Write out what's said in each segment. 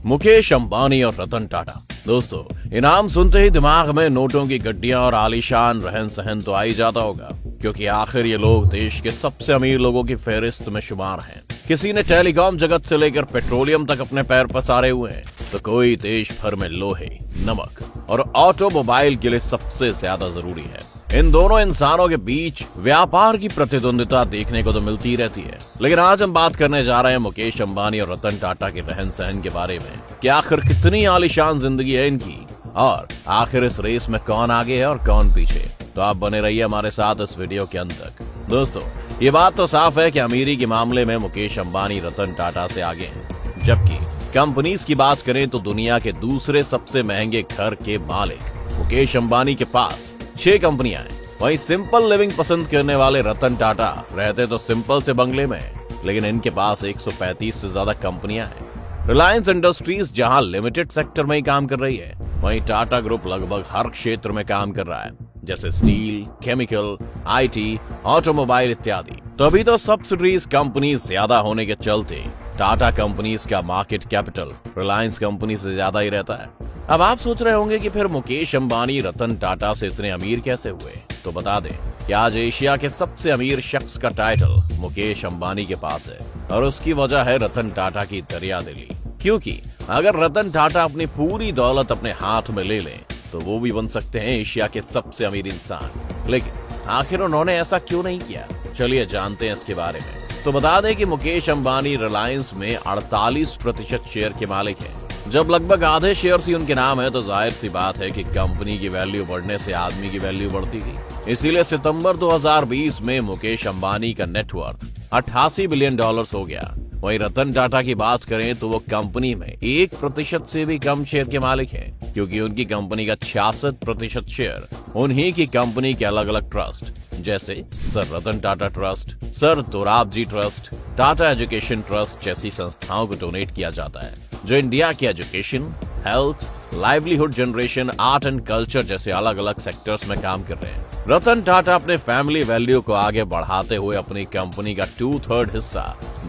मुकेश अंबानी और रतन टाटा। दोस्तों, इनाम सुनते ही दिमाग में नोटों की गड्डियां और आलीशान रहन सहन तो आ ही जाता होगा, क्योंकि आखिर ये लोग देश के सबसे अमीर लोगों की फहरिस्त में शुमार हैं। किसी ने टेलीकॉम जगत से लेकर पेट्रोलियम तक अपने पैर पसारे हुए हैं, तो कोई देश भर में लोहे, नमक और ऑटोमोबाइल के लिए सबसे ज्यादा जरूरी है। इन दोनों इंसानों के बीच व्यापार की प्रतिद्वंदिता देखने को तो मिलती ही रहती है, लेकिन आज हम बात करने जा रहे हैं मुकेश अंबानी और रतन टाटा के रहन सहन के बारे में कि आखिर कितनी आलीशान जिंदगी है इनकी और आखिर इस रेस में कौन आगे है और कौन पीछे। तो आप बने रहिए हमारे साथ इस वीडियो के अंत तक। दोस्तों, ये बात तो साफ है कि अमीरी के मामले में मुकेश अंबानी रतन टाटा से आगे हैं, जबकि कंपनीज की बात करें तो दुनिया के दूसरे सबसे महंगे घर के मालिक मुकेश अंबानी के पास 6 कंपनियां हैं। वहीं सिंपल लिविंग पसंद करने वाले रतन टाटा रहते तो सिंपल से बंगले में, लेकिन इनके पास 135 से ज्यादा कंपनियां हैं। रिलायंस इंडस्ट्रीज जहां लिमिटेड सेक्टर में ही काम कर रही है, वहीं टाटा ग्रुप लगभग हर क्षेत्र में काम कर रहा है, जैसे स्टील, केमिकल, आईटी, ऑटोमोबाइल इत्यादि। तभी तो सब्सिडीज कंपनी ज्यादा होने के चलते टाटा कंपनीज का मार्केट कैपिटल रिलायंस कंपनी से ज्यादा ही रहता है। अब आप सोच रहे होंगे कि फिर मुकेश अंबानी रतन टाटा से इतने अमीर कैसे हुए, तो बता दें कि आज एशिया के सबसे अमीर शख्स का टाइटल मुकेश अंबानी के पास है, और उसकी वजह है रतन टाटा की दरियादिली। क्योंकि अगर रतन टाटा अपनी पूरी दौलत अपने हाथ में ले लें, तो वो भी बन सकते हैं एशिया के सबसे अमीर इंसान। लेकिन आखिर उन्होंने ऐसा क्यों नहीं किया, चलिए जानते हैं इसके बारे में। तो बता दें कि मुकेश अंबानी रिलायंस में 48% शेयर के मालिक हैं। जब लगभग आधे शेयर ही उनके नाम है, तो जाहिर सी बात है कि कंपनी की वैल्यू बढ़ने से आदमी की वैल्यू बढ़ती थी। इसीलिए सितंबर 2020 में मुकेश अंबानी का नेटवर्थ $88 बिलियन हो गया। वहीं रतन टाटा की बात करें तो वो कंपनी में 1% से भी कम शेयर के मालिक हैं, क्योंकि उनकी कंपनी का 66% शेयर उन्हीं की कंपनी के अलग अलग ट्रस्ट, जैसे sir Ratan Tata trust, sir Dorabji trust, Tata education trust जैसी संस्थाओं को डोनेट किया जाता है, जो इंडिया की education, health, livelihood generation, art and culture जैसे अलग अलग सेक्टर्स में काम कर रहे हैं। रतन टाटा अपने फैमिली वैल्यू को आगे बढ़ाते हुए अपनी कंपनी का 2/3 हिस्सा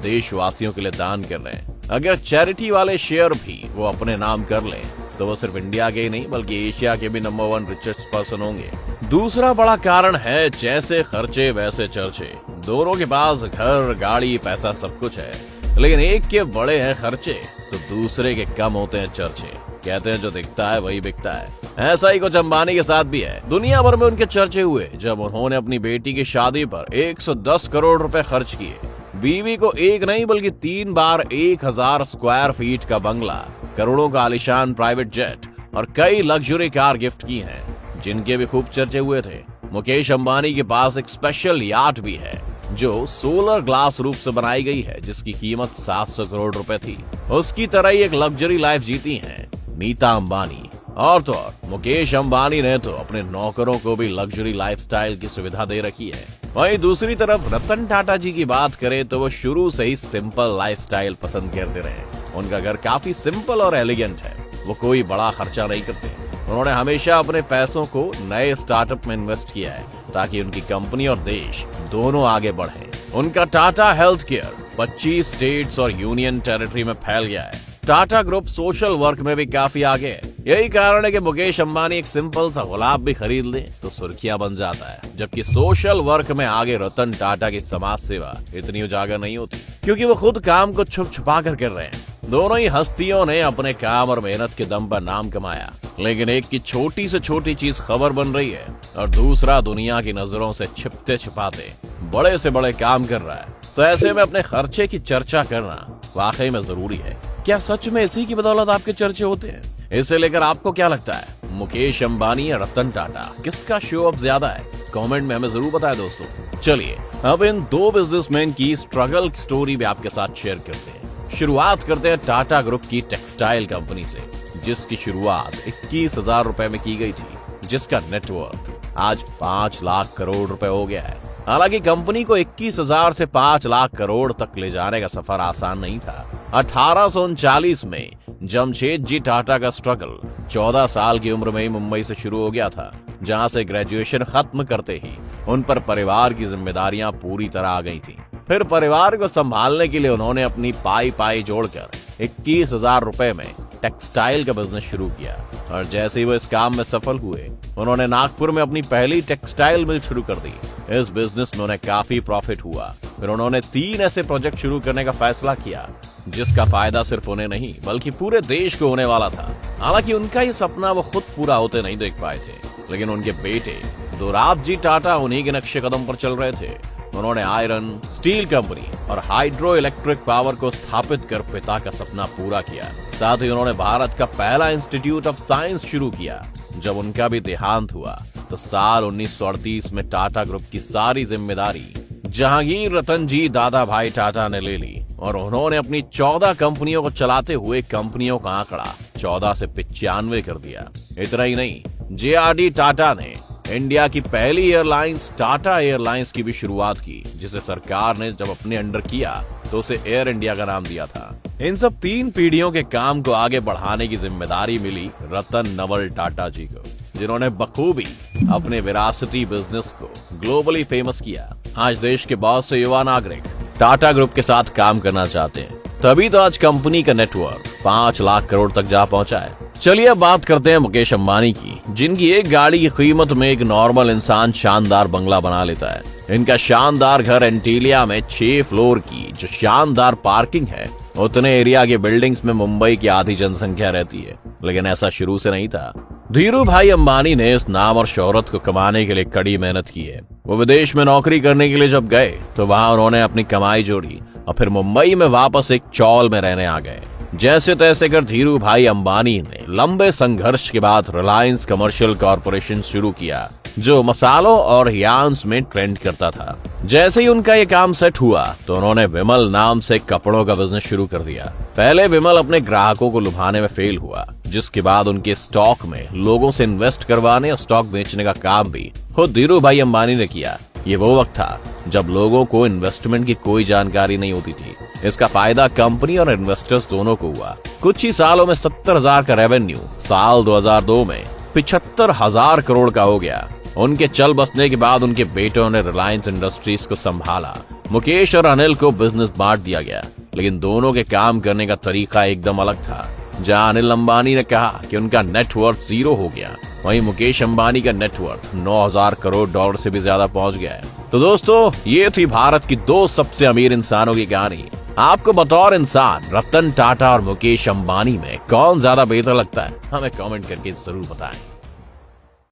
देशवासियों के लिए दान कर रहे हैं। अगर चैरिटी वाले शेयर भी वो अपने नाम कर लें, तो वो सिर्फ इंडिया के ही नहीं बल्कि एशिया के भी नंबर 1 रिचेस्ट पर्सन होंगे। दूसरा बड़ा कारण है जैसे खर्चे वैसे चर्चे। दोनों के पास घर, गाड़ी, पैसा सब कुछ है, लेकिन एक के बड़े हैं खर्चे तो दूसरे के कम होते हैं चर्चे। कहते हैं जो दिखता है वही बिकता है। ऐसा ही कुछ अंबानी के साथ भी है। दुनिया भर में उनके चर्चे हुए जब उन्होंने अपनी बेटी की शादी पर 110 करोड़ रुपए खर्च किए। बीवी को एक नहीं बल्कि 3 बार 1000 स्क्वायर फीट का बंगला, करोड़ों का आलिशान प्राइवेट जेट और कई लग्जरी कार गिफ्ट की हैं, जिनके भी खूब चर्चे हुए थे। मुकेश अंबानी के पास एक स्पेशल याट भी है जो सोलर ग्लास रूफ से बनाई गई है, जिसकी कीमत 700 करोड़ रुपए थी। उसकी तरह ही एक लग्जरी लाइफ जीती है नीता अंबानी। और तो और मुकेश अंबानी ने तो अपने नौकरों को भी लग्जरी लाइफस्टाइल की सुविधा दे रखी है। वहीं दूसरी तरफ रतन टाटा जी की बात करें तो वो शुरू से ही सिंपल लाइफस्टाइल पसंद करते रहे। उनका घर काफी सिंपल और एलिगेंट है। वो कोई बड़ा खर्चा नहीं करते। उन्होंने हमेशा अपने पैसों को नए स्टार्टअप में इन्वेस्ट किया है, ताकि उनकी कंपनी और देश दोनों आगे बढ़े। उनका टाटा हेल्थ केयर 25 स्टेट्स और यूनियन टेरिटरी में फैल गया है। टाटा ग्रुप सोशल वर्क में भी काफी आगे है। यही कारण है कि मुकेश अंबानी एक सिंपल सा गुलाब भी खरीद ले तो सुर्खियां बन जाता है, जबकि सोशल वर्क में आगे रतन टाटा की समाज सेवा इतनी उजागर नहीं होती, क्योंकि वो खुद काम को छुप छुपा कर रहे हैं। दोनों ही हस्तियों ने अपने काम और मेहनत के दम पर नाम कमाया, लेकिन एक की छोटी से छोटी चीज खबर बन रही है और दूसरा दुनिया की नजरों से छिपते छिपाते बड़े से बड़े काम कर रहा है। तो ऐसे में अपने खर्चे की चर्चा करना वाकई में जरूरी है। क्या सच में इसी की बदौलत आपके चर्चे होते हैं? इसे लेकर आपको क्या लगता है, मुकेश अंबानी या रतन टाटा, किसका शो ऑफ ज्यादा है? कमेंट में हमें जरूर बताएं दोस्तों। चलिए अब इन 2 बिजनेसमैन की स्ट्रगल स्टोरी भी आपके साथ शेयर करते हैं। शुरुआत करते हैं टाटा ग्रुप की टेक्सटाइल कंपनी से, जिसकी शुरुआत 21,000 रुपए में की गई थी, जिसका नेटवर्थ आज 5 लाख करोड़ रुपए हो गया है। हालांकि कंपनी को 21,000 से 5 लाख करोड़ तक ले जाने का सफर आसान नहीं था। 1839 में जमशेदजी टाटा का स्ट्रगल 14 साल की उम्र में ही मुंबई से शुरू हो गया था, जहां से ग्रेजुएशन खत्म करते ही उन पर परिवार की जिम्मेदारियां पूरी तरह आ गई थी। फिर परिवार को संभालने के लिए उन्होंने अपनी पाई जोड़कर 21,000 रुपए में टेक्सटाइल का बिजनेस शुरू किया और जैसे ही वो इस काम में सफल हुए, उन्होंने नागपुर में अपनी पहली टेक्सटाइल मिल शुरू कर दी। इस बिजनेस में उन्हें काफी प्रॉफिट हुआ। फिर उन्होंने 3 ऐसे प्रोजेक्ट शुरू करने का फैसला किया जिसका फायदा सिर्फ उन्हें नहीं बल्कि पूरे देश को होने वाला था। हालांकि उनका ये सपना वो खुद पूरा होते नहीं देख पाए थे, लेकिन उनके बेटे दोराबजी टाटा उन्हीं के नक्शे कदम पर चल रहे थे। उन्होंने आयरन, स्टील कंपनी और हाइड्रो इलेक्ट्रिक पावर को स्थापित कर पिता का सपना पूरा किया। साथ ही उन्होंने भारत का पहला इंस्टीट्यूट ऑफ साइंस शुरू किया। जब उनका भी देहांत हुआ तो साल 1938 में टाटा ग्रुप की सारी जिम्मेदारी जहांगीर रतन जी दादा भाई टाटा ने ले ली और उन्होंने अपनी 14 कंपनियों को चलाते हुए कंपनियों का आंकड़ा 14 से 95 कर दिया। इतना ही नहीं, JRD टाटा ने इंडिया की पहली एयरलाइंस टाटा एयरलाइंस की भी शुरुआत की, जिसे सरकार ने जब अपने अंडर किया तो उसे एयर इंडिया का नाम दिया था। इन सब 3 पीढ़ियों के काम को आगे बढ़ाने की जिम्मेदारी मिली रतन नवल टाटा जी को, जिन्होंने बखूबी अपने विरासती बिजनेस को ग्लोबली फेमस किया। आज देश के बहुत से युवा नागरिक टाटा ग्रुप के साथ काम करना चाहते हैं, तभी तो आज कंपनी का नेटवर्क 5 लाख करोड़ तक जा पहुंचा है। चलिए अब बात करते हैं मुकेश अंबानी की, जिनकी एक गाड़ी की कीमत में एक नॉर्मल इंसान शानदार बंगला बना लेता है। इनका शानदार घर एंटीलिया में 6 फ्लोर की जो शानदार पार्किंग है, उतने एरिया के बिल्डिंग्स में मुंबई की आधी जनसंख्या रहती है। लेकिन ऐसा शुरू से नहीं था। धीरू भाई अंबानी ने इस नाम और शोहरत को कमाने के लिए कड़ी मेहनत की है। वो विदेश में नौकरी करने के लिए जब गए तो वहां उन्होंने अपनी कमाई जोड़ी और फिर मुंबई में वापस एक चौल में रहने आ गए। जैसे तैसे कर धीरू भाई अंबानी ने लंबे संघर्ष के बाद रिलायंस कमर्शियल कॉरपोरेशन शुरू किया, जो मसालों और यार्न्स में ट्रेंड करता था। जैसे ही उनका ये काम सेट हुआ तो उन्होंने विमल नाम से कपड़ों का बिजनेस शुरू कर दिया। पहले विमल अपने ग्राहकों को लुभाने में फेल हुआ, जिसके बाद उनके स्टॉक में लोगों से इन्वेस्ट करवाने और स्टॉक बेचने का काम भी खुद धीरू भाई अंबानी ने किया। ये वो वक्त था जब लोगों को इन्वेस्टमेंट की कोई जानकारी नहीं होती थी। इसका फायदा कंपनी और इन्वेस्टर्स दोनों को हुआ। कुछ ही सालों में 70,000 का रेवेन्यू साल 2002 में 75,000 करोड़ का हो गया। उनके चल बसने के बाद उनके बेटों ने रिलायंस इंडस्ट्रीज को संभाला। मुकेश और अनिल को बिजनेस बांट दिया गया, लेकिन दोनों के काम करने का तरीका एकदम अलग था। जहां अनिल अंबानी ने कहा कि उनका नेटवर्थ 0 हो गया, वहीं मुकेश अंबानी का नेटवर्थ 9,000 करोड़ डॉलर से भी ज्यादा पहुंच गया है। तो दोस्तों, ये थी भारत की 2 सबसे अमीर इंसानों की कहानी। आपको बतौर इंसान रतन टाटा और मुकेश अंबानी में कौन ज्यादा बेहतर लगता है, हमें कमेंट करके जरूर बताएं।